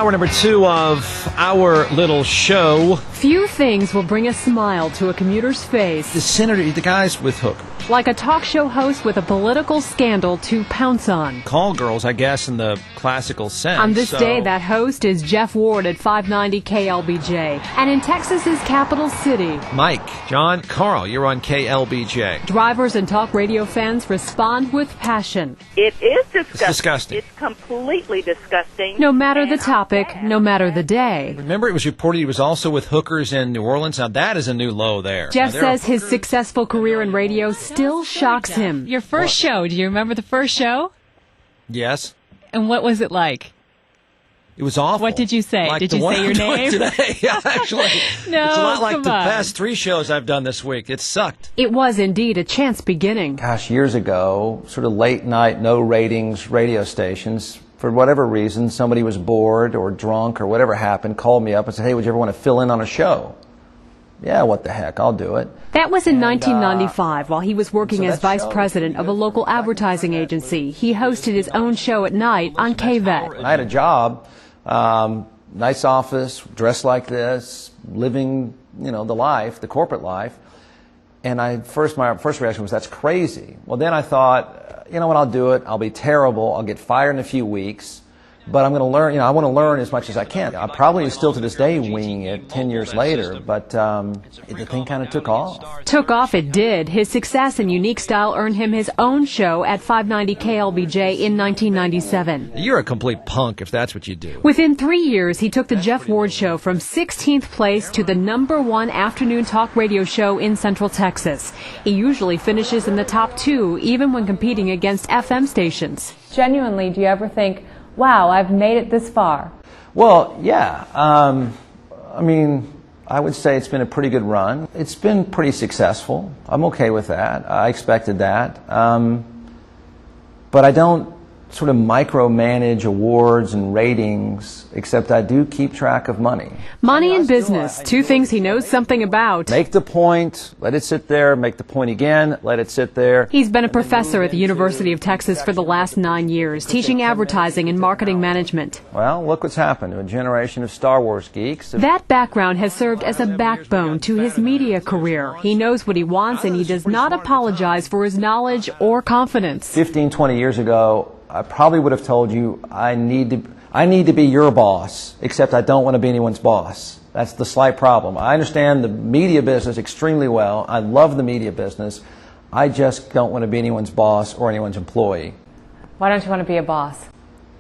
hour number 2 of our little show. Few things will bring a smile to a commuter's face. The guys with hookers. Like a talk show host with a political scandal to pounce on. Call girls, I guess, in the classical sense. On this day, that host is Jeff Ward at 590 KLBJ. And in Texas's capital city, Mike, John, Carl, you're on KLBJ. Drivers and talk radio fans respond with passion. It is disgusting. It's disgusting. It's completely disgusting. No matter the topic, no matter the day. Remember, it was reported he was also with hookers in New Orleans. Now, that is a new low there. Jeff says his successful career in radio still shocks him. Your first show, do you remember the first show? Yes. And what was it like? It was awful. What did you say? Like did you say your name? Today. Yeah, actually. No, it's a lot like come the on. past 3 shows I've done this week. It sucked. It was indeed a chance beginning. Gosh, years ago, sort of late night, no ratings radio stations, for whatever reason, somebody was bored or drunk or whatever happened, called me up and said, hey, would you ever want to fill in on a show? Yeah, what the heck, I'll do it. That was in 1995 while he was working as vice show president of a local advertising agency. He hosted his own show at night on KVUE. I had a job, nice office, dressed like this, living, the life, the corporate life. And my first reaction was, that's crazy. Well, then I thought, you know what, I'll do it. I'll be terrible. I'll get fired in a few weeks. But I'm going to learn, I want to learn as much as I can. I probably still to this day winging it 10 years later, but the thing kind of took off. Took off it did. His success and unique style earned him his own show at 590 KLBJ in 1997. You're a complete punk if that's what you do. Within 3 years, he took the Jeff Ward Show from 16th place to the #1 afternoon talk radio show in Central Texas. He usually finishes in the top 2, even when competing against FM stations. Genuinely, do you ever think, wow, I've made it this far? Well, yeah. I would say it's been a pretty good run. It's been pretty successful. I'm okay with that. I expected that. But I don't sort of micromanage awards and ratings, except I do keep track of money. Money and business, 2 things he knows something about. Make the point, let it sit there, make the point again, let it sit there. He's been a professor at the University of Texas for the last 9 years, teaching advertising and marketing management. Well, look what's happened to a generation of Star Wars geeks. That background has served as a backbone to his media career. He knows what he wants, and he does not apologize for his knowledge or confidence. 15, 20 years ago, I probably would have told you I need to be your boss, except I don't want to be anyone's boss. That's the slight problem. I understand the media business extremely well. I love the media business. I just don't want to be anyone's boss or anyone's employee. Why don't you want to be a boss?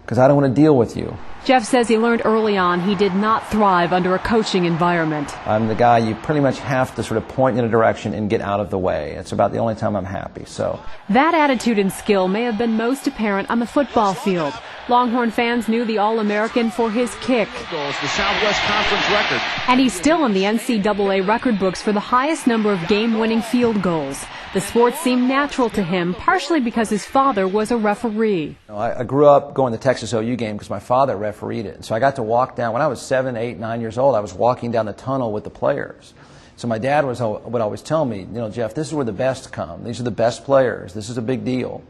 Because I don't want to deal with you. Jeff says he learned early on he did not thrive under a coaching environment. I'm the guy you pretty much have to sort of point in a direction and get out of the way. It's about the only time I'm happy. So that attitude and skill may have been most apparent on the football field. Longhorn fans knew the All-American for his kick. The Southwest Conference record. And he's still in the NCAA record books for the highest number of game-winning field goals. The sport seemed natural to him, partially because his father was a referee. I grew up going to the Texas OU game because my father refereed it. So I got to walk down. When I was 7, 8, 9 years old, I was walking down the tunnel with the players. So my dad would always tell me, Jeff, this is where the best come. These are the best players. This is a big deal.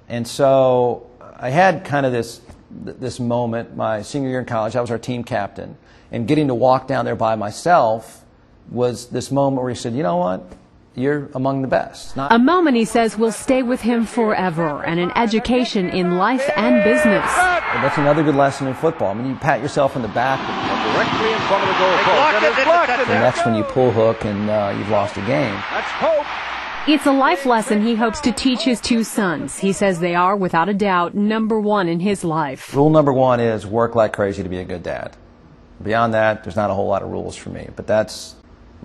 And so I had kind of this moment my senior year in college. I was our team captain. And getting to walk down there by myself was this moment where he said, you know what? You're among the best. A moment, he says, will stay with him forever, and an education in life and business. That's another good lesson in football. You pat yourself on the back. Directly in front of the goal post. And that's when you pull hook and you've lost a game. That's hope. It's a life lesson he hopes to teach his 2 sons. He says they are, without a doubt, #1 in his life. Rule number 1 is work like crazy to be a good dad. Beyond that, there's not a whole lot of rules for me. But that's,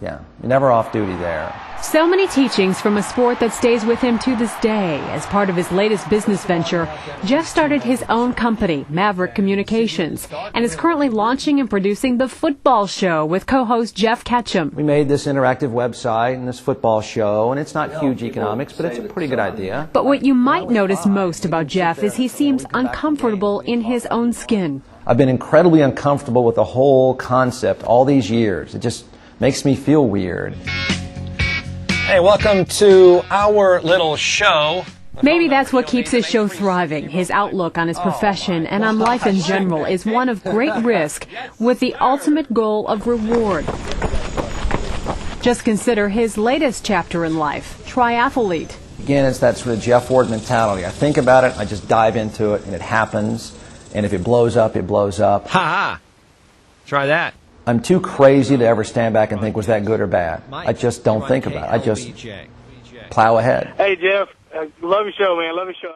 you're never off duty there. So many teachings from a sport that stays with him to this day. As part of his latest business venture, Jeff started his own company, Maverick Communications, and is currently launching and producing the football show with co-host Jeff Ketchum. We made this interactive website and this football show, and it's not huge economics, but it's a pretty good idea. But what you might notice most about Jeff is he seems uncomfortable in his own skin. I've been incredibly uncomfortable with the whole concept all these years. It just makes me feel weird. Hey, welcome to our little show. Maybe that's what keeps his show thriving. His outlook on his profession and on life in general is one of great risk with the ultimate goal of reward. Just consider his latest chapter in life, triathlete. Again, it's that sort of Jeff Ward mentality. I think about it, I just dive into it, and it happens. And if it blows up, it blows up. Ha ha! Try that. I'm too crazy to ever stand back and think, was that good or bad? I just don't think about it. I just plow ahead. Hey, Jeff. Love your show, man. Love your show.